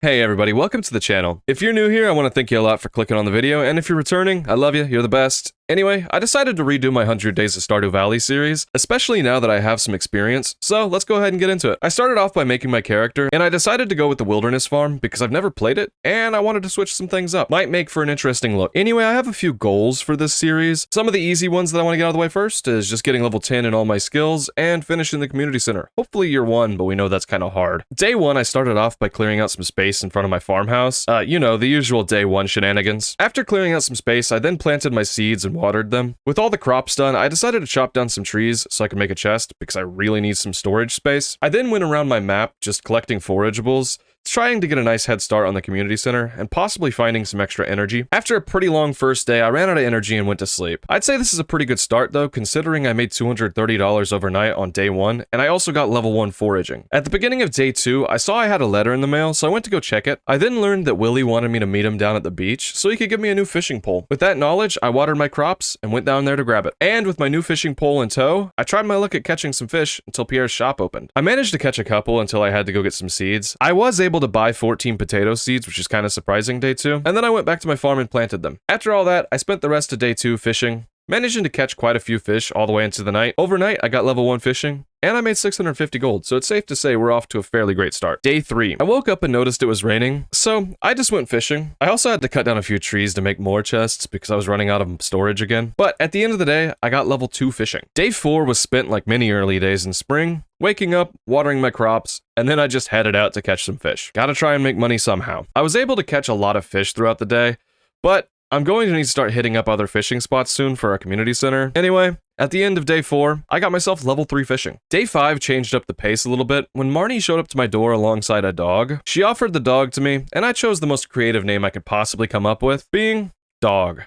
Hey everybody, welcome to the channel. If you're new here, I want to thank you a lot for clicking on the video, and if you're returning, I love you, you're the best. Anyway, I decided to redo my 100 Days of Stardew Valley series, especially now that I have some experience, so let's go ahead and get into it. I started off by making my character, and I decided to go with the wilderness farm because I've never played it, and I wanted to switch some things up. Might make for an interesting look. Anyway, I have a few goals for this series. Some of the easy ones that I want to get out of the way first is just getting level 10 in all my skills, and finishing the community center. Hopefully year 1, but we know that's kind of hard. Day 1, I started off by clearing out some space in front of my farmhouse. You know, the usual day 1 shenanigans. After clearing out some space, I then planted my seeds and watered them. With all the crops done, I decided to chop down some trees so I could make a chest because I really need some storage space. I then went around my map just collecting forageables, trying to get a nice head start on the community center, and possibly finding some extra energy. After a pretty long first day, I ran out of energy and went to sleep. I'd say this is a pretty good start though, considering I made $230 overnight on day 1, and I also got level 1 foraging. At the beginning of day 2, I saw I had a letter in the mail, so I went to go check it. I then learned that Willie wanted me to meet him down at the beach, so he could give me a new fishing pole. With that knowledge, I watered my crops and went down there to grab it. And with my new fishing pole in tow, I tried my luck at catching some fish until Pierre's shop opened. I managed to catch a couple until I had to go get some seeds. I was able to buy 14 potato seeds, which is kind of surprising day 2, and then I went back to my farm and planted them. After all that, I spent the rest of day 2 fishing, managing to catch quite a few fish all the way into the night. Overnight, I got level 1 fishing, and I made 650 gold, so it's safe to say we're off to a fairly great start. Day 3. I woke up and noticed it was raining, so I just went fishing. I also had to cut down a few trees to make more chests because I was running out of storage again. But at the end of the day, I got level 2 fishing. Day 4 was spent like many early days in spring, waking up, watering my crops, and then I just headed out to catch some fish. Gotta try and make money somehow. I was able to catch a lot of fish throughout the day, but I'm going to need to start hitting up other fishing spots soon for our community center. Anyway, at the end of day 4, I got myself level 3 fishing. Day 5 changed up the pace a little bit when Marnie showed up to my door alongside a dog. She offered the dog to me, and I chose the most creative name I could possibly come up with, being Dog.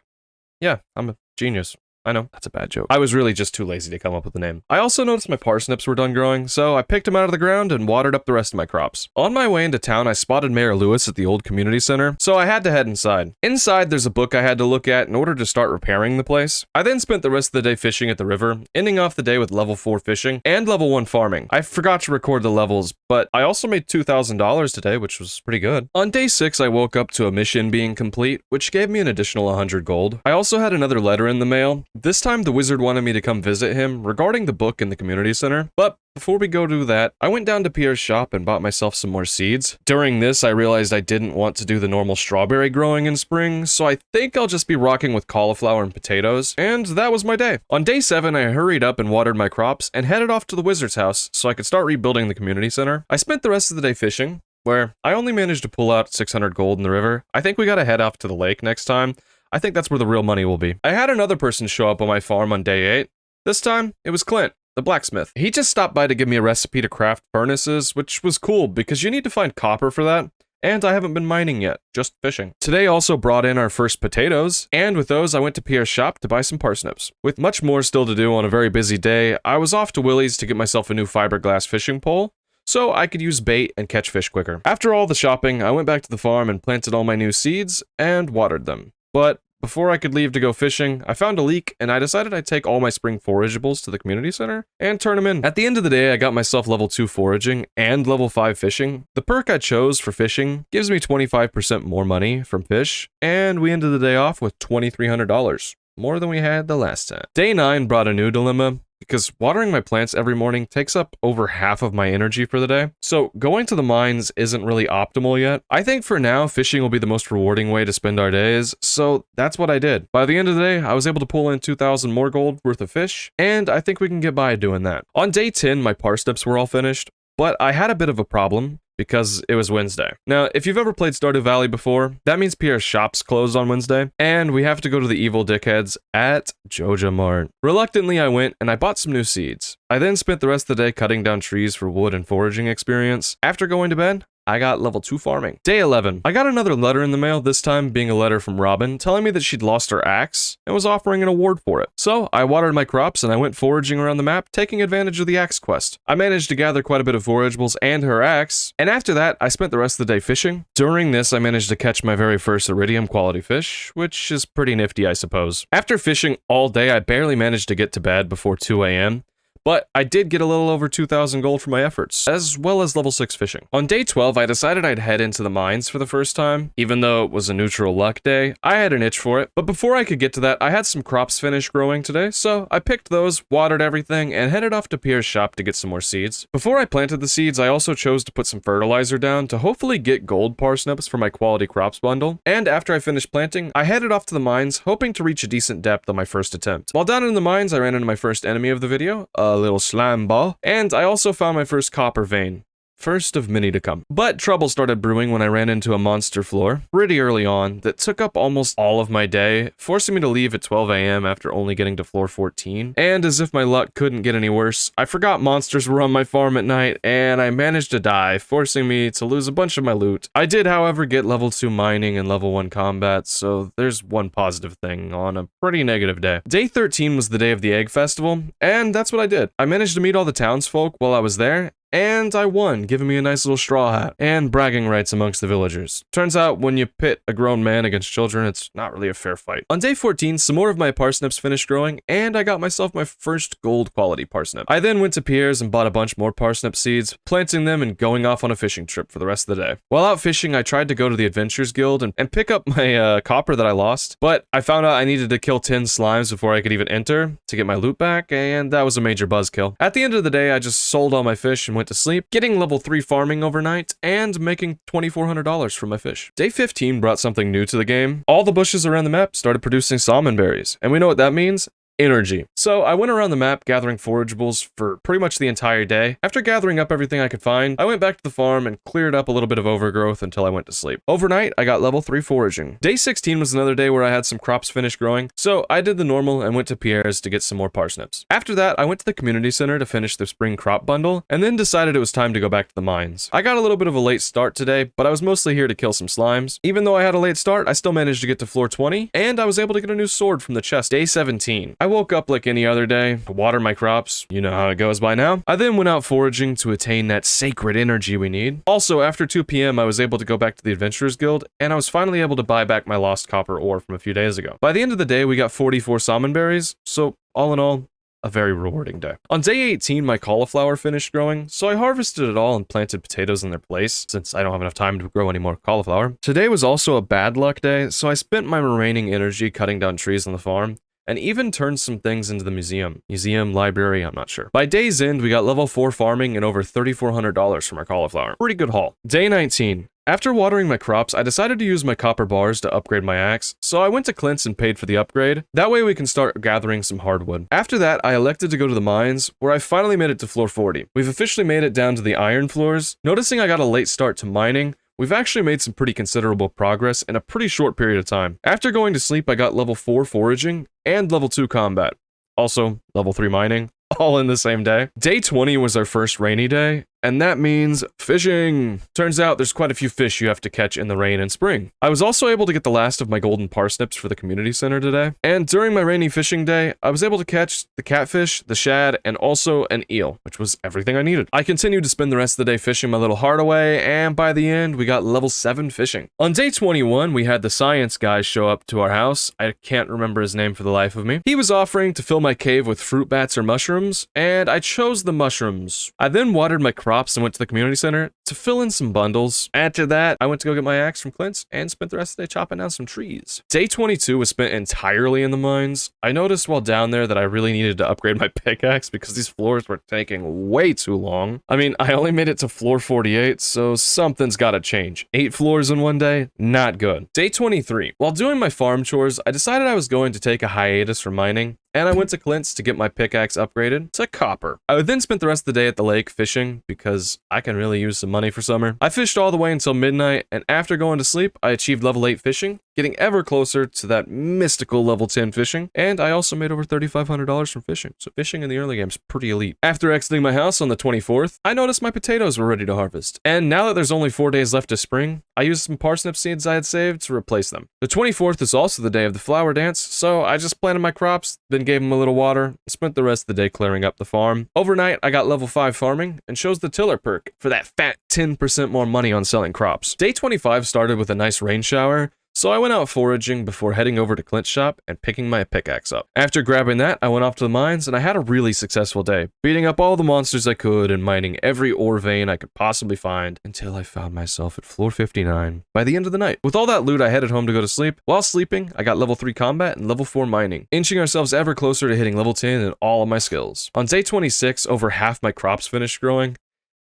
Yeah, I'm a genius. I know, that's a bad joke. I was really just too lazy to come up with a name. I also noticed my parsnips were done growing, so I picked them out of the ground and watered up the rest of my crops. On my way into town, I spotted Mayor Lewis at the old community center, so I had to head inside. Inside, there's a book I had to look at in order to start repairing the place. I then spent the rest of the day fishing at the river, ending off the day with level 4 fishing and level 1 farming. I forgot to record the levels, but I also made $2,000 today, which was pretty good. On day 6, I woke up to a mission being complete, which gave me an additional 100 gold. I also had another letter in the mail. This time, the wizard wanted me to come visit him regarding the book in the community center, but before we go do that, I went down to Pierre's shop and bought myself some more seeds. During this, I realized I didn't want to do the normal strawberry growing in spring, so I think I'll just be rocking with cauliflower and potatoes, and that was my day. On day 7, I hurried up and watered my crops and headed off to the wizard's house so I could start rebuilding the community center. I spent the rest of the day fishing, where I only managed to pull out 600 gold in the river. I think we gotta head off to the lake next time. I think that's where the real money will be. I had another person show up on my farm on day 8. This time, it was Clint, the blacksmith. He just stopped by to give me a recipe to craft furnaces, which was cool because you need to find copper for that, and I haven't been mining yet, just fishing. Today also brought in our first potatoes, and with those I went to Pierre's shop to buy some parsnips. With much more still to do on a very busy day, I was off to Willie's to get myself a new fiberglass fishing pole, so I could use bait and catch fish quicker. After all the shopping, I went back to the farm and planted all my new seeds and watered them. But before I could leave to go fishing, I found a leak, and I decided I'd take all my spring forageables to the community center and turn them in. At the end of the day, I got myself level 2 foraging and level 5 fishing. The perk I chose for fishing gives me 25% more money from fish, and we ended the day off with $2,300, more than we had the last time. Day 9 brought a new dilemma, because watering my plants every morning takes up over half of my energy for the day, so going to the mines isn't really optimal yet. I think for now, fishing will be the most rewarding way to spend our days, so that's what I did. By the end of the day, I was able to pull in 2,000 more gold worth of fish, and I think we can get by doing that. On day 10, my parsnips were all finished, but I had a bit of a problem, because it was Wednesday. Now, if you've ever played Stardew Valley before, that means Pierre's shop's closed on Wednesday, and we have to go to the evil dickheads at Joja Mart. Reluctantly, I went and I bought some new seeds. I then spent the rest of the day cutting down trees for wood and foraging experience. After going to bed, I got level 2 farming. Day 11. I got another letter in the mail, this time being a letter from Robin, telling me that she'd lost her axe and was offering an award for it. So I watered my crops and I went foraging around the map, taking advantage of the axe quest. I managed to gather quite a bit of forageables and her axe, and after that, I spent the rest of the day fishing. During this, I managed to catch my very first iridium quality fish, which is pretty nifty, I suppose. After fishing all day, I barely managed to get to bed before 2 a.m., but I did get a little over 2,000 gold for my efforts, as well as level 6 fishing. On day 12, I decided I'd head into the mines for the first time. Even though it was a neutral luck day, I had an itch for it, but before I could get to that, I had some crops finished growing today, so I picked those, watered everything, and headed off to Pierre's shop to get some more seeds. Before I planted the seeds, I also chose to put some fertilizer down to hopefully get gold parsnips for my quality crops bundle, and after I finished planting, I headed off to the mines, hoping to reach a decent depth on my first attempt. While down in the mines, I ran into my first enemy of the video, a little slime ball, and I also found my first copper vein. First of many to come. But trouble started brewing when I ran into a monster floor, pretty early on, that took up almost all of my day, forcing me to leave at 12 AM after only getting to floor 14. And as if my luck couldn't get any worse, I forgot monsters were on my farm at night, and I managed to die, forcing me to lose a bunch of my loot. I did, however, get level 2 mining and level 1 combat, so there's one positive thing on a pretty negative day. Day 13 was the day of the egg festival, and that's what I did. I managed to meet all the townsfolk while I was there, and I won, giving me a nice little straw hat, and bragging rights amongst the villagers. Turns out, when you pit a grown man against children, it's not really a fair fight. On day 14, some more of my parsnips finished growing, and I got myself my first gold quality parsnip. I then went to Pierre's and bought a bunch more parsnip seeds, planting them and going off on a fishing trip for the rest of the day. While out fishing, I tried to go to the Adventurers Guild and pick up my copper that I lost, but I found out I needed to kill 10 slimes before I could even enter to get my loot back, and that was a major buzzkill. At the end of the day, I just sold all my fish and went to sleep, getting level 3 farming overnight, and making $2,400 from my fish. Day 15 brought something new to the game. All the bushes around the map started producing salmon berries, and we know what that means. Energy. So I went around the map gathering forageables for pretty much the entire day. After gathering up everything I could find, I went back to the farm and cleared up a little bit of overgrowth until I went to sleep. Overnight, I got level 3 foraging. Day 16 was another day where I had some crops finished growing, so I did the normal and went to Pierre's to get some more parsnips. After that, I went to the community center to finish the spring crop bundle, and then decided it was time to go back to the mines. I got a little bit of a late start today, but I was mostly here to kill some slimes. Even though I had a late start, I still managed to get to floor 20, and I was able to get a new sword from the chest. Day 17. I woke up like any other day, water my crops, you know how it goes by now. I then went out foraging to attain that sacred energy we need. Also, after 2 PM, I was able to go back to the Adventurers Guild, and I was finally able to buy back my lost copper ore from a few days ago. By the end of the day, we got 44 salmon berries, so all in all, a very rewarding day. On day 18, my cauliflower finished growing, so I harvested it all and planted potatoes in their place, since I don't have enough time to grow any more cauliflower. Today was also a bad luck day, so I spent my remaining energy cutting down trees on the farm, and even turned some things into the museum, library, I'm not sure. By day's end, we got level 4 farming and over $3,400 from our cauliflower. Pretty good haul. Day 19. After watering my crops, I decided to use my copper bars to upgrade my axe, so I went to Clint's and paid for the upgrade. That way we can start gathering some hardwood. After that, I elected to go to the mines, where I finally made it to floor 40. We've officially made it down to the iron floors. Noticing I got a late start to mining, we've actually made some pretty considerable progress in a pretty short period of time. After going to sleep, I got level 4 foraging and level 2 combat. Also, level 3 mining, all in the same day. Day 20 was our first rainy day, and that means fishing. Turns out there's quite a few fish you have to catch in the rain and spring. I was also able to get the last of my golden parsnips for the community center today, and during my rainy fishing day, I was able to catch the catfish, the shad, and also an eel, which was everything I needed. I continued to spend the rest of the day fishing my little heart away, and by the end, we got level 7 fishing. On day 21, we had the science guy show up to our house. I can't remember his name for the life of me. He was offering to fill my cave with fruit bats or mushrooms, and I chose the mushrooms. I then watered my crops and went to the community center to fill in some bundles. After that, I went to go get my axe from Clint's and spent the rest of the day chopping down some trees. Day 22 was spent entirely in the mines. I noticed while down there that I really needed to upgrade my pickaxe because these floors were taking way too long. I mean, I only made it to floor 48, so something's gotta change. 8 floors in one day? Not good. Day 23. While doing my farm chores, I decided I was going to take a hiatus from mining, and I went to Clint's to get my pickaxe upgraded to copper. I then spent the rest of the day at the lake fishing because I can really use some money for summer. I fished all the way until midnight, and after going to sleep, I achieved level 8 fishing, getting ever closer to that mystical level 10 fishing, and I also made over $3,500 from fishing, so fishing in the early game is pretty elite. After exiting my house on the 24th, I noticed my potatoes were ready to harvest, and now that there's only 4 days left to spring, I used some parsnip seeds I had saved to replace them. The 24th is also the day of the flower dance, so I just planted my crops, then gave them a little water, and spent the rest of the day clearing up the farm. Overnight, I got level 5 farming, and chose the tiller perk for that fat 10% more money on selling crops. Day 25 started with a nice rain shower, So I went out foraging before heading over to Clint's shop and picking my pickaxe up. After grabbing that, I went off to the mines and I had a really successful day, beating up all the monsters I could and mining every ore vein I could possibly find until I found myself at floor 59 by the end of the night. With all that loot, I headed home to go to sleep. While sleeping, I got level 3 combat and level 4 mining, inching ourselves ever closer to hitting level 10 in all of my skills. On day 26, over half my crops finished growing,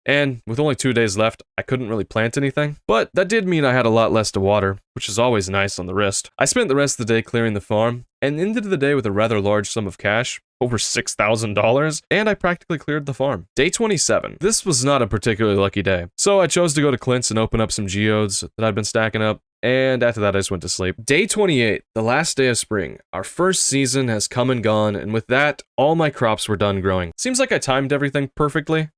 and with only 2 days left, I couldn't really plant anything, but that did mean I had a lot less to water, which is always nice on the wrist. I spent the rest of the day clearing the farm, and ended the day with a rather large sum of cash, over $6,000, and I practically cleared the farm. Day 27. This was not a particularly lucky day, so I chose to go to Clint's and open up some geodes that I'd been stacking up, and after that I just went to sleep. Day 28, the last day of spring. Our first season has come and gone, and with that, all my crops were done growing. Seems like I timed everything perfectly,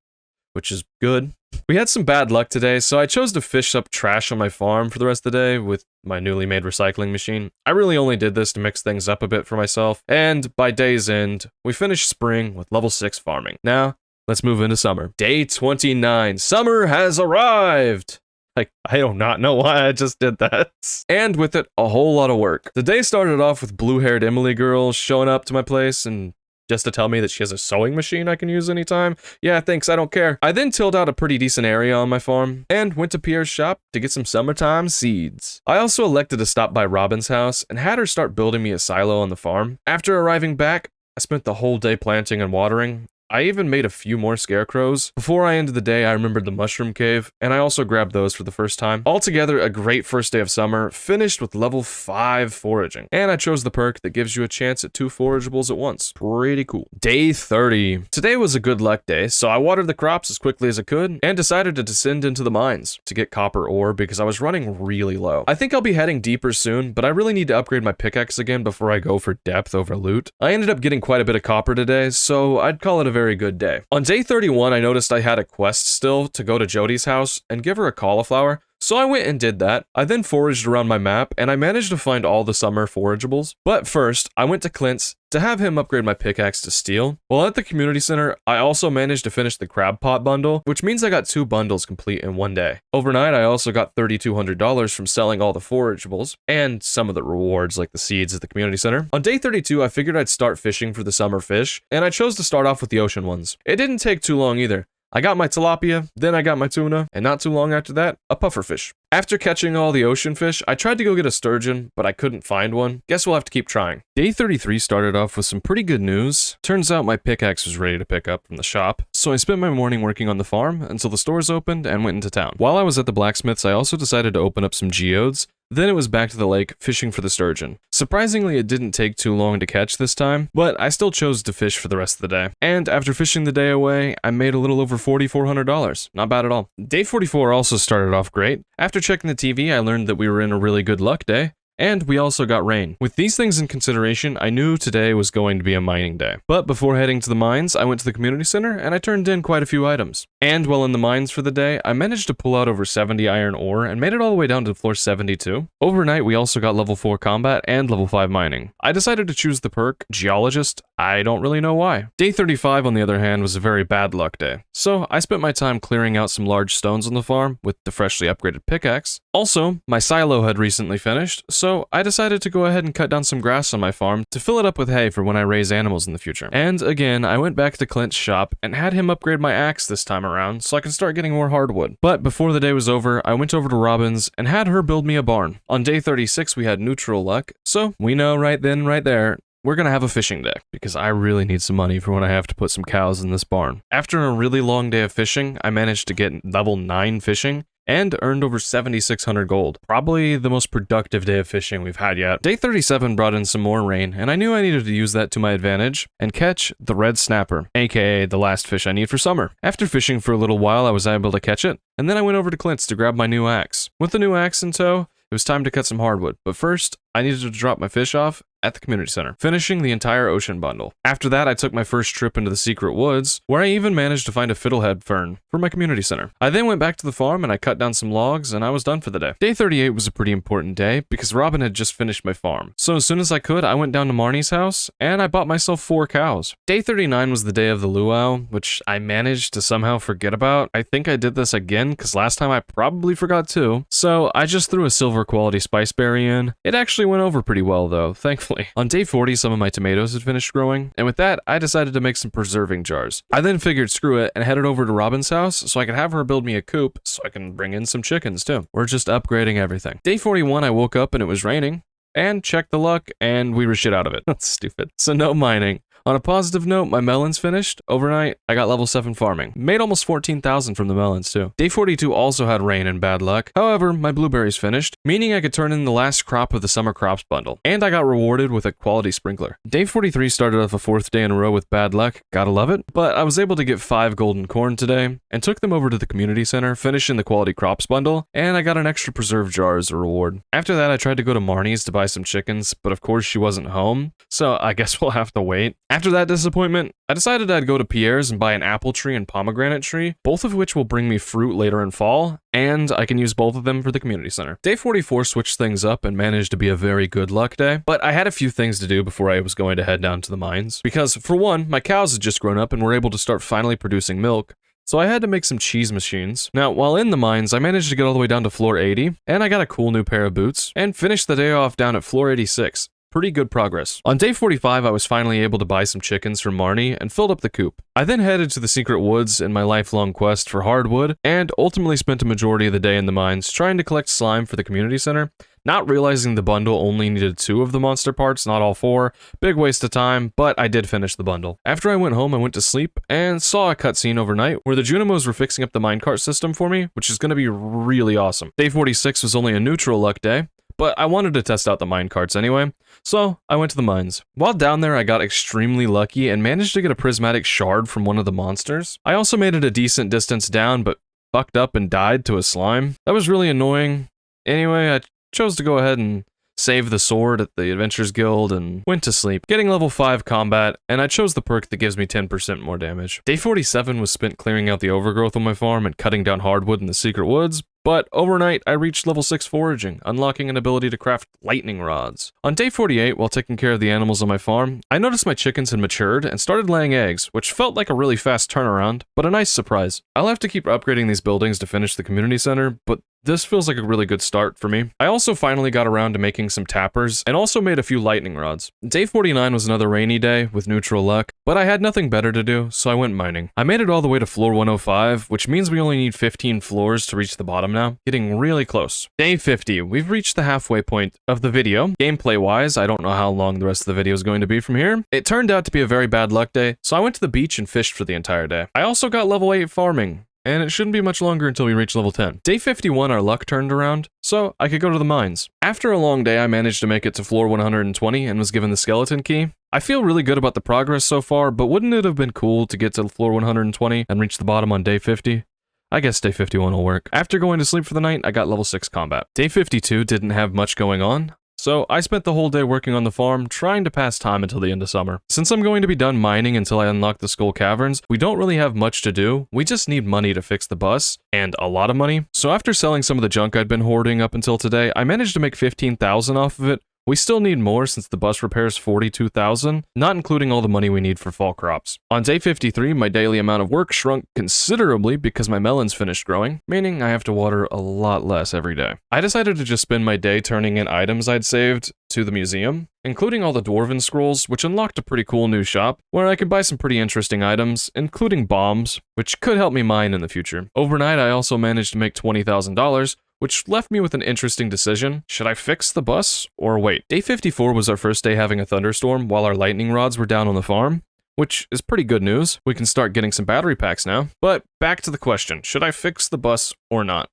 which is good. We had some bad luck today, so I chose to fish up trash on my farm for the rest of the day with my newly made recycling machine. I really only did this to mix things up a bit for myself, and by day's end, we finished spring with level 6 farming. Now, let's move into summer. Day 29, summer has arrived! I do not know why I just did that. And with it, a whole lot of work. The day started off with blue-haired Emily girl showing up to my place and just to tell me that she has a sewing machine I can use anytime. Yeah, thanks, I don't care. I then tilled out a pretty decent area on my farm and went to Pierre's shop to get some summertime seeds. I also elected to stop by Robin's house and had her start building me a silo on the farm. After arriving back, I spent the whole day planting and watering. I even made a few more scarecrows. Before I ended the day, I remembered the mushroom cave, and I also grabbed those for the first time. Altogether, a great first day of summer, finished with level 5 foraging. And I chose the perk that gives you a chance at 2 forageables at once. Pretty cool. Day 30. Today was a good luck day, so I watered the crops as quickly as I could, and decided to descend into the mines to get copper ore because I was running really low. I think I'll be heading deeper soon, but I really need to upgrade my pickaxe again before I go for depth over loot. I ended up getting quite a bit of copper today, so I'd call it a very good day. On day 31, I noticed I had a quest still to go to Jody's house and give her a cauliflower, so I went and did that. I then foraged around my map, and I managed to find all the summer forageables. But first, I went to Clint's to have him upgrade my pickaxe to steel. While at the community center, I also managed to finish the crab pot bundle, which means I got 2 bundles complete in one day. Overnight, I also got $3,200 from selling all the forageables, and some of the rewards like the seeds at the community center. On day 32, I figured I'd start fishing for the summer fish, and I chose to start off with the ocean ones. It didn't take too long either. I got my tilapia, then I got my tuna, and not too long after that, a pufferfish. After catching all the ocean fish, I tried to go get a sturgeon, but I couldn't find one. Guess we'll have to keep trying. Day 33 started off with some pretty good news. Turns out my pickaxe was ready to pick up from the shop, so I spent my morning working on the farm until the stores opened and went into town. While I was at the blacksmith's, I also decided to open up some geodes. Then it was back to the lake, fishing for the sturgeon. Surprisingly, it didn't take too long to catch this time, but I still chose to fish for the rest of the day. And after fishing the day away, I made a little over $4,400. Not bad at all. Day 44 also started off great. After checking the TV, I learned that we were in a really good luck day. And we also got rain. With these things in consideration, I knew today was going to be a mining day. But before heading to the mines, I went to the community center and I turned in quite a few items. And while in the mines for the day, I managed to pull out over 70 iron ore and made it all the way down to floor 72. Overnight, we also got level 4 combat and level 5 mining. I decided to choose the perk Geologist. I don't really know why. Day 35, on the other hand, was a very bad luck day. So I spent my time clearing out some large stones on the farm with the freshly upgraded pickaxe. Also, my silo had recently finished, so I decided to go ahead and cut down some grass on my farm to fill it up with hay for when I raise animals in the future. And again, I went back to Clint's shop and had him upgrade my axe this time around so I could start getting more hardwood. But before the day was over, I went over to Robin's and had her build me a barn. On day 36, we had neutral luck, so we know right then, right there, we're gonna have a fishing day, because I really need some money for when I have to put some cows in this barn. After a really long day of fishing, I managed to get level 9 fishing, and earned over 7,600 gold. Probably the most productive day of fishing we've had yet. Day 37 brought in some more rain, and I knew I needed to use that to my advantage and catch the red snapper, aka the last fish I need for summer. After fishing for a little while, I was able to catch it, and then I went over to Clint's to grab my new axe. With the new axe in tow, it was time to cut some hardwood, but first, I needed to drop my fish off at the community center, finishing the entire ocean bundle. After that, I took my first trip into the secret woods, where I even managed to find a fiddlehead fern for my community center. I then went back to the farm and I cut down some logs and I was done for the day. Day 38 was a pretty important day because Robin had just finished my farm. So as soon as I could, I went down to Marnie's house and I bought myself 4 cows. Day 39 was the day of the luau, which I managed to somehow forget about. I think I did this again because last time I probably forgot too. So I just threw a silver quality spice berry in. It actually went over pretty well though, thankfully. On day 40, some of my tomatoes had finished growing, and with that, I decided to make some preserving jars. I then figured screw it and headed over to Robin's house so I could have her build me a coop so I can bring in some chickens too. We're just upgrading everything. Day 41, I woke up and it was raining, and checked the luck, and we were shit out of it. That's stupid. So no mining. On a positive note, my melons finished. Overnight, I got level 7 farming. Made almost 14,000 from the melons too. Day 42 also had rain and bad luck. However, my blueberries finished, meaning I could turn in the last crop of the summer crops bundle. And I got rewarded with a quality sprinkler. Day 43 started off a 4th day in a row with bad luck. Gotta love it. But I was able to get 5 golden corn today, and took them over to the community center, finishing the quality crops bundle, and I got an extra preserved jar as a reward. After that, I tried to go to Marnie's to buy some chickens, but of course she wasn't home, so I guess we'll have to wait. After that disappointment, I decided I'd go to Pierre's and buy an apple tree and pomegranate tree, both of which will bring me fruit later in fall, and I can use both of them for the community center. Day 44 switched things up and managed to be a very good luck day, but I had a few things to do before I was going to head down to the mines, because for one, my cows had just grown up and were able to start finally producing milk, so I had to make some cheese machines. Now, while in the mines, I managed to get all the way down to floor 80, and I got a cool new pair of boots, and finished the day off down at floor 86. Pretty good progress. On day 45, I was finally able to buy some chickens from Marnie and filled up the coop. I then headed to the secret woods in my lifelong quest for hardwood, and ultimately spent a majority of the day in the mines trying to collect slime for the community center, not realizing the bundle only needed 2 of the monster parts, not all 4. Big waste of time, but I did finish the bundle. After I went home, I went to sleep and saw a cutscene overnight where the Junimos were fixing up the minecart system for me, which is going to be really awesome. Day 46 was only a neutral luck day, but I wanted to test out the minecarts anyway, so I went to the mines. While down there, I got extremely lucky and managed to get a prismatic shard from one of the monsters. I also made it a decent distance down, but fucked up and died to a slime. That was really annoying. Anyway, I chose to go ahead and save the sword at the Adventurers Guild and went to sleep, getting level 5 combat, and I chose the perk that gives me 10% more damage. Day 47 was spent clearing out the overgrowth on my farm and cutting down hardwood in the secret woods, but overnight I reached level 6 foraging, unlocking an ability to craft lightning rods. On day 48, while taking care of the animals on my farm, I noticed my chickens had matured and started laying eggs, which felt like a really fast turnaround, but a nice surprise. I'll have to keep upgrading these buildings to finish the community center, but this feels like a really good start for me. I also finally got around to making some tappers, and also made a few lightning rods. Day 49 was another rainy day with neutral luck, but I had nothing better to do, so I went mining. I made it all the way to floor 105, which means we only need 15 floors to reach the bottom now, getting really close. Day 50, we've reached the halfway point of the video. Gameplay-wise, I don't know how long the rest of the video is going to be from here. It turned out to be a very bad luck day, so I went to the beach and fished for the entire day. I also got level 8 farming, and it shouldn't be much longer until we reach level 10. Day 51, our luck turned around, so I could go to the mines. After a long day, I managed to make it to floor 120 and was given the skeleton key. I feel really good about the progress so far, but wouldn't it have been cool to get to floor 120 and reach the bottom on day 50? I guess day 51 will work. After going to sleep for the night, I got level 6 combat. Day 52 didn't have much going on, so I spent the whole day working on the farm, trying to pass time until the end of summer. Since I'm going to be done mining until I unlock the Skull Caverns, we don't really have much to do. We just need money to fix the bus, and a lot of money. So after selling some of the junk I'd been hoarding up until today, I managed to make 15,000 off of it. We still need more since the bus repairs 42,000, not including all the money we need for fall crops. On day 53, my daily amount of work shrunk considerably because my melons finished growing, meaning I have to water a lot less every day. I decided to just spend my day turning in items I'd saved to the museum, including all the Dwarven scrolls, which unlocked a pretty cool new shop, where I could buy some pretty interesting items, including bombs, which could help me mine in the future. Overnight, I also managed to make $20,000, which left me with an interesting decision. Should I fix the bus or wait? Day 54 was our first day having a thunderstorm while our lightning rods were down on the farm, which is pretty good news. We can start getting some battery packs now. But back to the question, should I fix the bus or not?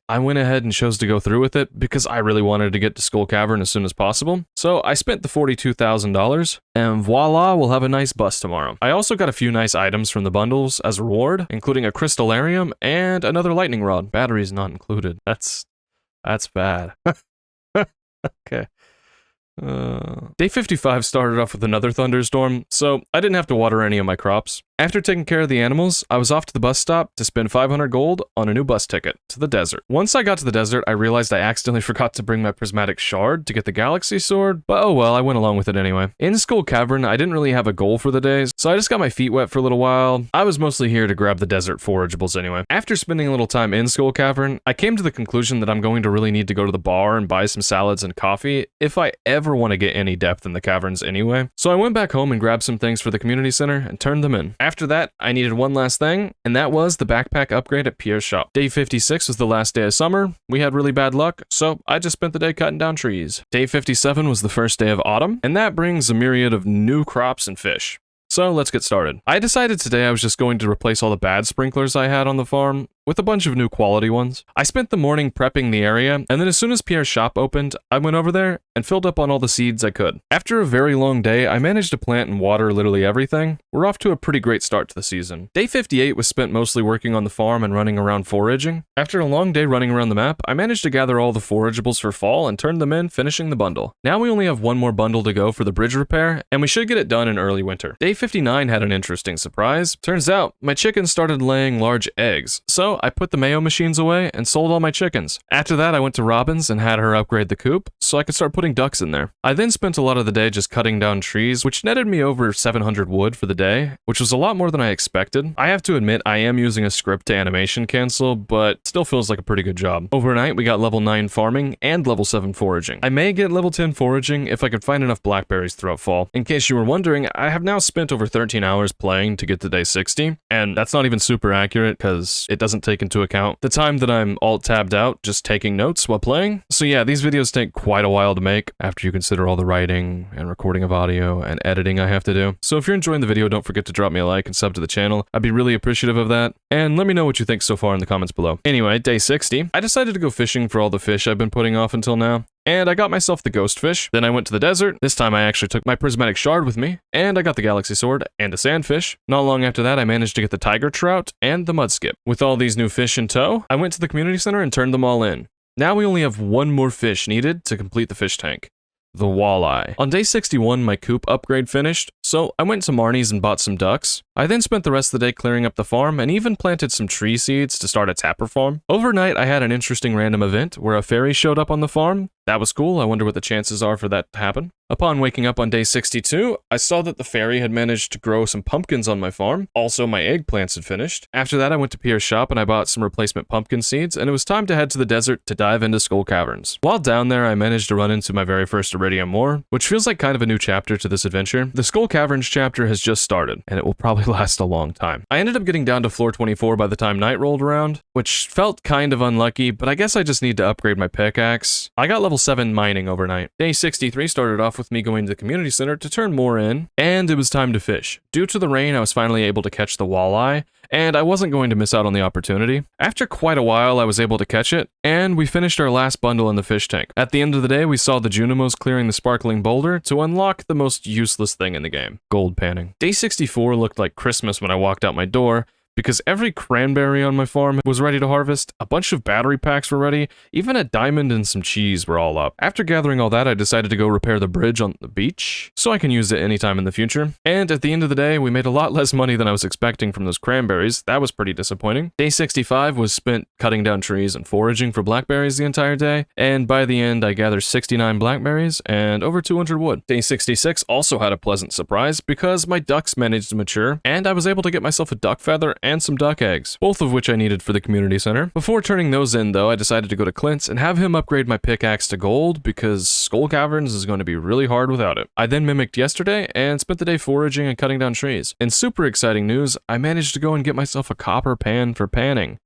I went ahead and chose to go through with it because I really wanted to get to Skull Cavern as soon as possible. So I spent the $42,000, and voila, we'll have a nice bus tomorrow. I also got a few nice items from the bundles as a reward, including a crystallarium and another lightning rod. Batteries not included. That's bad. Okay. Day 55 started off with another thunderstorm, so I didn't have to water any of my crops. After taking care of the animals, I was off to the bus stop to spend 500 gold on a new bus ticket to the desert. Once I got to the desert, I realized I accidentally forgot to bring my prismatic shard to get the galaxy sword, but oh well, I went along with it anyway. In Skull Cavern, I didn't really have a goal for the day, so I just got my feet wet for a little while. I was mostly here to grab the desert forageables anyway. After spending a little time in Skull Cavern, I came to the conclusion that I'm going to really need to go to the bar and buy some salads and coffee if I ever want to get any depth in the caverns anyway. So I went back home and grabbed some things for the community center and turned them in. After that, I needed one last thing, and that was the backpack upgrade at Pierre's shop. Day 56 was the last day of summer. We had really bad luck, so I just spent the day cutting down trees. Day 57 was the first day of autumn, and that brings a myriad of new crops and fish. So let's get started. I decided today I was just going to replace all the bad sprinklers I had on the farm with a bunch of new quality ones. I spent the morning prepping the area, and then as soon as Pierre's shop opened, I went over there and filled up on all the seeds I could. After a very long day, I managed to plant and water literally everything. We're off to a pretty great start to the season. Day 58 was spent mostly working on the farm and running around foraging. After a long day running around the map, I managed to gather all the forageables for fall and turn them in, finishing the bundle. Now we only have one more bundle to go for the bridge repair, and we should get it done in early winter. Day 59 had an interesting surprise. Turns out, my chickens started laying large eggs, so I put the mayo machines away and sold all my chickens. After that, I went to Robin's and had her upgrade the coop, so I could start putting ducks in there. I then spent a lot of the day just cutting down trees, which netted me over 700 wood for the day, which was a lot more than I expected. I have to admit, I am using a script to animation cancel, but still feels like a pretty good job. Overnight, we got level 9 farming and level 7 foraging. I may get level 10 foraging if I can find enough blackberries throughout fall. In case you were wondering, I have now spent over 13 hours playing to get to day 60, and that's not even super accurate because it doesn't take into account the time that I'm alt-tabbed out just taking notes while playing. So yeah, these videos take quite a while to make after you consider all the writing and recording of audio and editing I have to do. So if you're enjoying the video, don't forget to drop me a like and sub to the channel. I'd be really appreciative of that. And let me know what you think so far in the comments below. Anyway, day 60, I decided to go fishing for all the fish I've been putting off until now. And I got myself the ghost fish. Then I went to the desert. This time I actually took my prismatic shard with me, and I got the galaxy sword and a sandfish. Not long after that, I managed to get the tiger trout and the mudskip. With all these new fish in tow, I went to the community center and turned them all in. Now we only have one more fish needed to complete the fish tank. The walleye. On day 61, my coop upgrade finished, so I went to Marnie's and bought some ducks. I then spent the rest of the day clearing up the farm and even planted some tree seeds to start a tapper farm. Overnight, I had an interesting random event where a fairy showed up on the farm. That was cool. I wonder what the chances are for that to happen. Upon waking up on day 62, I saw that the fairy had managed to grow some pumpkins on my farm. Also, my eggplants had finished. After that, I went to Pierre's shop and I bought some replacement pumpkin seeds, and it was time to head to the desert to dive into Skull Caverns. While down there, I managed to run into my very first iridium ore, which feels like kind of a new chapter to this adventure. The Skull Caverns chapter has just started, and it will probably last a long time. I ended up getting down to floor 24 by the time night rolled around, which felt kind of unlucky, but I guess I just need to upgrade my pickaxe. I got level 7 mining overnight. Day 63 started off with me going to the community center to turn more in, and it was time to fish. Due to the rain, I was finally able to catch the walleye, and I wasn't going to miss out on the opportunity. After quite a while, I was able to catch it, and we finished our last bundle in the fish tank. At the end of the day, we saw the Junimos clearing the sparkling boulder to unlock the most useless thing in the game, gold panning. Day 64 looked like Christmas when I walked out my door, because every cranberry on my farm was ready to harvest, a bunch of battery packs were ready, even a diamond and some cheese were all up. After gathering all that, I decided to go repair the bridge on the beach, so I can use it anytime in the future. And at the end of the day, we made a lot less money than I was expecting from those cranberries. That was pretty disappointing. Day 65 was spent cutting down trees and foraging for blackberries the entire day, and by the end, I gathered 69 blackberries and over 200 wood. Day 66 also had a pleasant surprise because my ducks managed to mature, and I was able to get myself a duck feather and some duck eggs, both of which I needed for the community center. Before turning those in though, I decided to go to Clint's and have him upgrade my pickaxe to gold because Skull Caverns is going to be really hard without it. I then mimicked yesterday and spent the day foraging and cutting down trees. In super exciting news, I managed to go and get myself a copper pan for panning.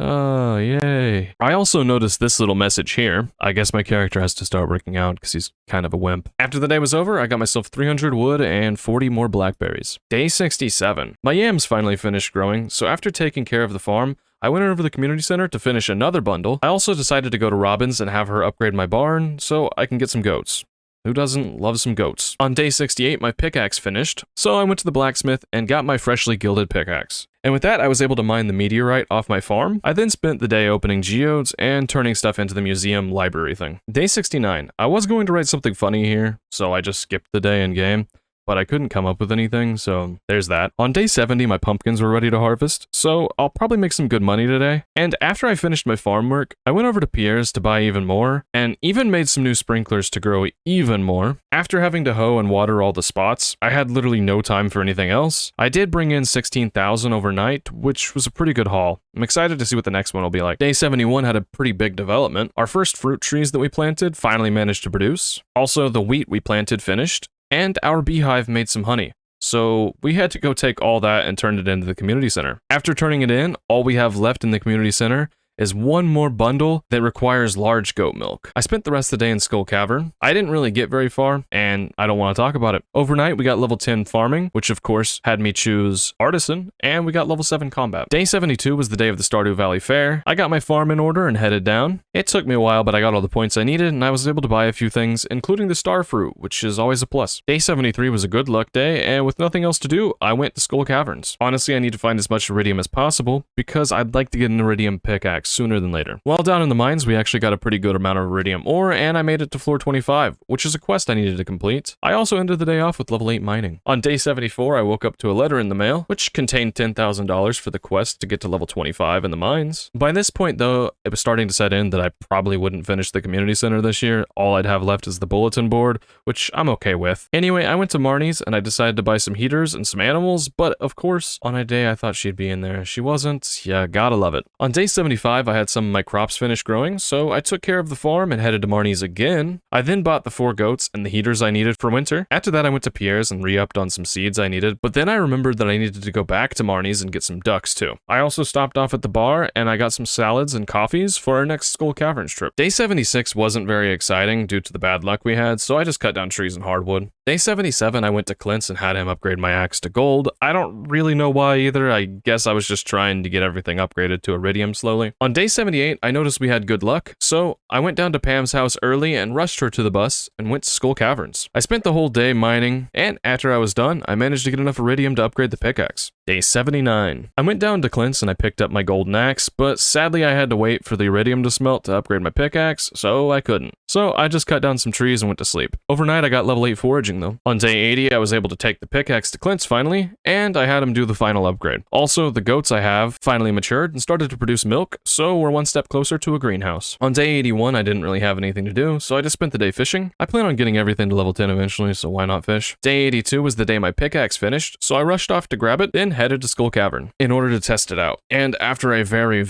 Oh, yay. I also noticed this little message here. I guess my character has to start working out because he's kind of a wimp. After the day was over, I got myself 300 wood and 40 more blackberries. Day 67. My yams finally finished growing, so after taking care of the farm, I went over to the community center to finish another bundle. I also decided to go to Robin's and have her upgrade my barn so I can get some goats. Who doesn't love some goats? On day 68, my pickaxe finished, so I went to the blacksmith and got my freshly gilded pickaxe. And with that, I was able to mine the meteorite off my farm. I then spent the day opening geodes and turning stuff into the museum library thing. Day 69. I was going to write something funny here, so I just skipped the day in game, but I couldn't come up with anything, so there's that. On day 70, my pumpkins were ready to harvest, so I'll probably make some good money today. And after I finished my farm work, I went over to Pierre's to buy even more, and even made some new sprinklers to grow even more. After having to hoe and water all the spots, I had literally no time for anything else. I did bring in 16,000 overnight, which was a pretty good haul. I'm excited to see what the next one will be like. Day 71 had a pretty big development. Our first fruit trees that we planted finally managed to produce. Also, the wheat we planted finished. And our beehive made some honey. So we had to go take all that and turn it into the community center. After turning it in, all we have left in the community center is one more bundle that requires large goat milk. I spent the rest of the day in Skull Cavern. I didn't really get very far, and I don't want to talk about it. Overnight, we got level 10 farming, which of course had me choose artisan, and we got level 7 combat. Day 72 was the day of the Stardew Valley Fair. I got my farm in order and headed down. It took me a while, but I got all the points I needed, and I was able to buy a few things, including the star fruit, which is always a plus. Day 73 was a good luck day, and with nothing else to do, I went to Skull Caverns. Honestly, I need to find as much iridium as possible, because I'd like to get an iridium pickaxe sooner than later. While down in the mines, we actually got a pretty good amount of iridium ore, and I made it to floor 25, which is a quest I needed to complete. I also ended the day off with level 8 mining. On day 74, I woke up to a letter in the mail, which contained $10,000 for the quest to get to level 25 in the mines. By this point, though, it was starting to set in that I probably wouldn't finish the community center this year. All I'd have left is the bulletin board, which I'm okay with. Anyway, I went to Marnie's, and I decided to buy some heaters and some animals, but of course, on a day I thought she'd be in there, she wasn't. Yeah, gotta love it. On day 75, I had some of my crops finished growing, so I took care of the farm and headed to Marnie's again. I then bought the 4 goats and the heaters I needed for winter. After that, I went to Pierre's and re-upped on some seeds I needed, but then I remembered that I needed to go back to Marnie's and get some ducks too. I also stopped off at the bar and I got some salads and coffees for our next Skull Caverns trip. Day 76 wasn't very exciting due to the bad luck we had, so I just cut down trees and hardwood. Day 77, I went to Clint's and had him upgrade my axe to gold. I don't really know why either. I guess I was just trying to get everything upgraded to iridium slowly. On day 78, I noticed we had good luck, so I went down to Pam's house early and rushed her to the bus and went to Skull Caverns. I spent the whole day mining, and after I was done, I managed to get enough iridium to upgrade the pickaxe. Day 79. I went down to Clint's and I picked up my golden axe, but sadly I had to wait for the iridium to smelt to upgrade my pickaxe, so I couldn't. So I just cut down some trees and went to sleep. Overnight I got level 8 foraging though. On day 80 I was able to take the pickaxe to Clint's finally, and I had him do the final upgrade. Also, the goats I have finally matured and started to produce milk, so we're one step closer to a greenhouse. On day 81 I didn't really have anything to do, so I just spent the day fishing. I plan on getting everything to level 10 eventually, so why not fish? Day 82 was the day my pickaxe finished, so I rushed off to grab it, then headed to Skull Cavern in order to test it out. And after a very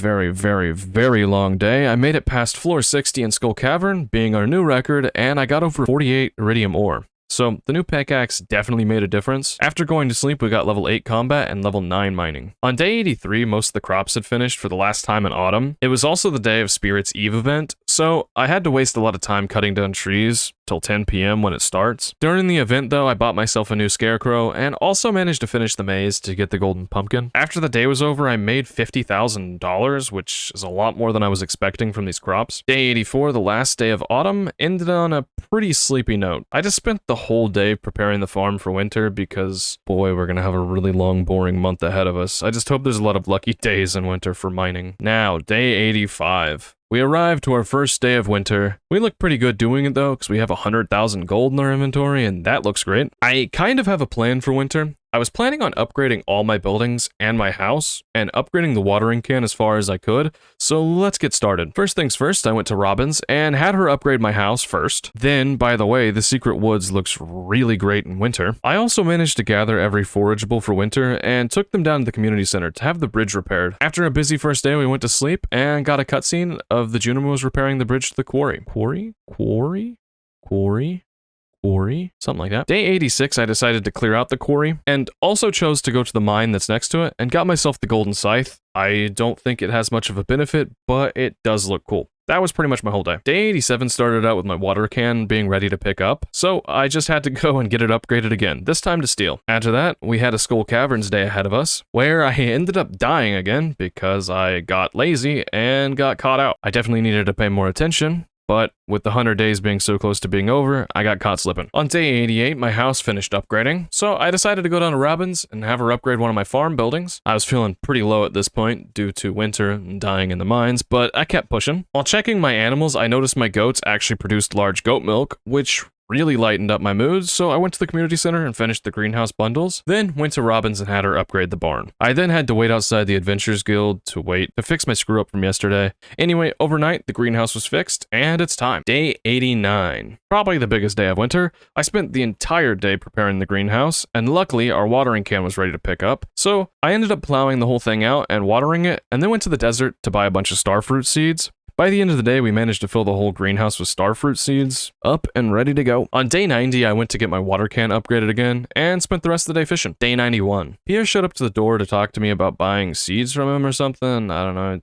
long day, I made it past floor 60 in Skull Cavern, being our new record, and I got over 48 iridium ore. So the new pickaxe definitely made a difference. After going to sleep, we got level 8 combat and level 9 mining. On day 83, most of the crops had finished for the last time in autumn. It was also the day of Spirit's Eve event, so I had to waste a lot of time cutting down trees till 10 p.m. when it starts. During the event though, I bought myself a new scarecrow and also managed to finish the maze to get the golden pumpkin. After the day was over, I made $50,000, which is a lot more than I was expecting from these crops. Day 84, the last day of autumn, ended on a pretty sleepy note. I just spent the whole day preparing the farm for winter because, boy, we're gonna have a really long, boring month ahead of us. I just hope there's a lot of lucky days in winter for mining. Now, day 85. We arrived to our first day of winter. We look pretty good doing it though, because we have 100,000 gold in our inventory, and that looks great. I kind of have a plan for winter. I was planning on upgrading all my buildings and my house, and upgrading the watering can as far as I could, so let's get started. First things first, I went to Robin's and had her upgrade my house first. Then, by the way, the Secret Woods looks really great in winter. I also managed to gather every forageable for winter and took them down to the community center to have the bridge repaired. After a busy first day, we went to sleep and got a cutscene of the Junimos repairing the bridge to the quarry. Quarry? Something like that. Day 86, I decided to clear out the quarry, and also chose to go to the mine that's next to it, and got myself the golden scythe. I don't think it has much of a benefit, but it does look cool. That was pretty much my whole day. Day 87 started out with my water can being ready to pick up, so I just had to go and get it upgraded again, this time to steel. After that, we had a Skull Caverns day ahead of us, where I ended up dying again because I got lazy and got caught out. I definitely needed to pay more attention, but with the 100 days being so close to being over, I got caught slipping. On day 88, my house finished upgrading, so I decided to go down to Robin's and have her upgrade one of my farm buildings. I was feeling pretty low at this point due to winter and dying in the mines, but I kept pushing. While checking my animals, I noticed my goats actually produced large goat milk, which really lightened up my mood, so I went to the community center and finished the greenhouse bundles, then went to Robin's and had her upgrade the barn. I then had to wait outside the Adventurers Guild to fix my screw up from yesterday. Anyway, overnight, the greenhouse was fixed, and it's time. Day 89. Probably the biggest day of winter. I spent the entire day preparing the greenhouse, and luckily, our watering can was ready to pick up, so I ended up plowing the whole thing out and watering it, and then went to the desert to buy a bunch of starfruit seeds. By the end of the day, we managed to fill the whole greenhouse with starfruit seeds, up and ready to go. On day 90, I went to get my water can upgraded again, and spent the rest of the day fishing. Day 91. Pierre showed up to the door to talk to me about buying seeds from him or something. I don't know,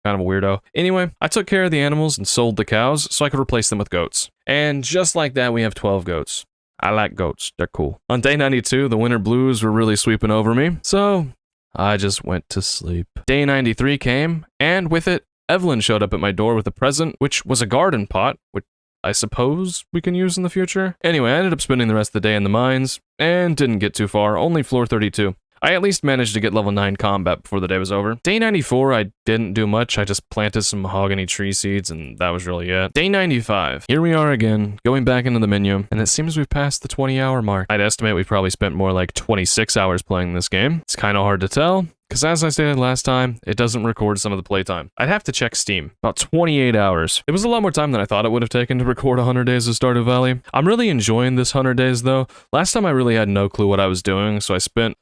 kind of a weirdo. Anyway, I took care of the animals and sold the cows so I could replace them with goats. And just like that, we have 12 goats. I like goats, they're cool. On day 92, the winter blues were really sweeping over me, so I just went to sleep. Day 93 came, and with it, Evelyn showed up at my door with a present, which was a garden pot, which I suppose we can use in the future. Anyway, I ended up spending the rest of the day in the mines, and didn't get too far, only floor 32. I at least managed to get level 9 combat before the day was over. Day 94, I didn't do much, I just planted some mahogany tree seeds, and that was really it. Day 95. Here we are again, going back into the menu, and it seems we've passed the 20-hour mark. I'd estimate we've probably spent more like 26 hours playing this game. It's kind of hard to tell, because as I stated last time, it doesn't record some of the playtime. I'd have to check Steam. About 28 hours. It was a lot more time than I thought it would have taken to record 100 Days of Stardew Valley. I'm really enjoying this 100 days though. Last time I really had no clue what I was doing, so I spent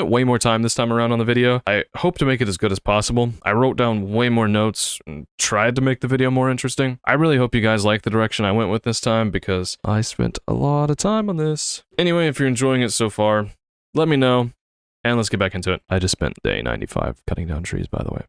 way more time this time around on the video. I hope to make it as good as possible. I wrote down way more notes and tried to make the video more interesting. I really hope you guys like the direction I went with this time because I spent a lot of time on this. Anyway, if you're enjoying it so far, let me know. And let's get back into it. I just spent day 95 cutting down trees, by the way.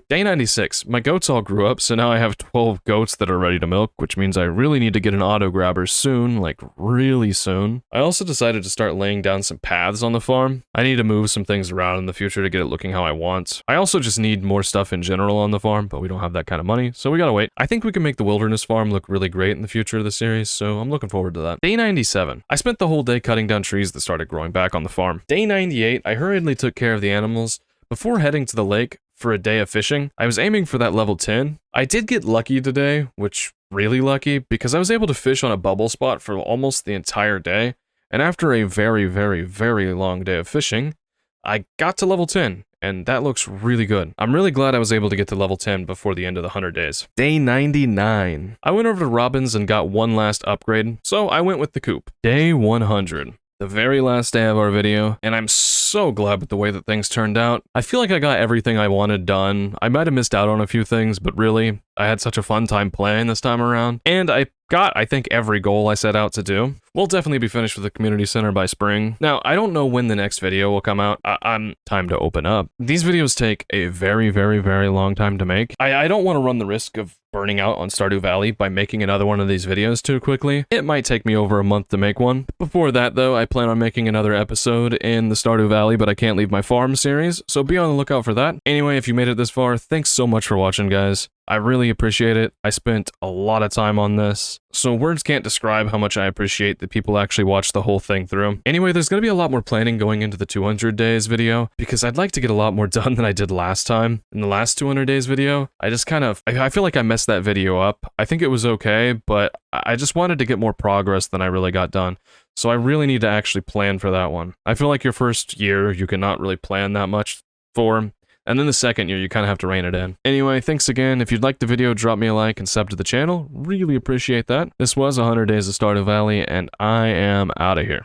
Day 96. My goats all grew up, so now I have 12 goats that are ready to milk, which means I really need to get an auto grabber soon, like really soon. I also decided to start laying down some paths on the farm. I need to move some things around in the future to get it looking how I want. I also just need more stuff in general on the farm, but we don't have that kind of money, so we gotta wait. I think we can make the wilderness farm look really great in the future of the series, so I'm looking forward to that. Day 97. I spent the whole day cutting down trees that started growing back on the farm. Day 98. I hurriedly took care of the animals before heading to the lake for a day of fishing. I was aiming for that level 10. I did get lucky today, which really lucky, because I was able to fish on a bubble spot for almost the entire day, and after a very, very, very long day of fishing, I got to level 10, and that looks really good. I'm really glad I was able to get to level 10 before the end of the 100 days. Day 99. I went over to Robin's and got one last upgrade, so I went with the coop. Day 100. The very last day of our video, and I'm so glad with the way that things turned out. I feel like I got everything I wanted done. I might have missed out on a few things, but really, I had such a fun time playing this time around. And I got, I think, every goal I set out to do. We'll definitely be finished with the community center by spring. Now, I don't know when the next video will come out. I'm time to open up. These videos take a very, very, very long time to make. I don't want to run the risk of burning out on Stardew Valley by making another one of these videos too quickly. It might take me over a month to make one. Before that though, I plan on making another episode in the Stardew Valley but I Can't Leave My Farm series, so be on the lookout for that. Anyway, if you made it this far, thanks so much for watching, guys. I really appreciate it. I spent a lot of time on this, so words can't describe how much I appreciate that people actually watch the whole thing through. Anyway, there's gonna be a lot more planning going into the 200 days video, because I'd like to get a lot more done than I did last time. In the last 200 days video, I just I feel like I messed that video up. I think it was okay, but I just wanted to get more progress than I really got done. So I really need to actually plan for that one. I feel like your first year, you cannot really plan that much for. And then the second year, you kind of have to rein it in. Anyway, thanks again. If you'd like the video, drop me a like and sub to the channel. Really appreciate that. This was 100 Days of Stardew Valley, and I am out of here.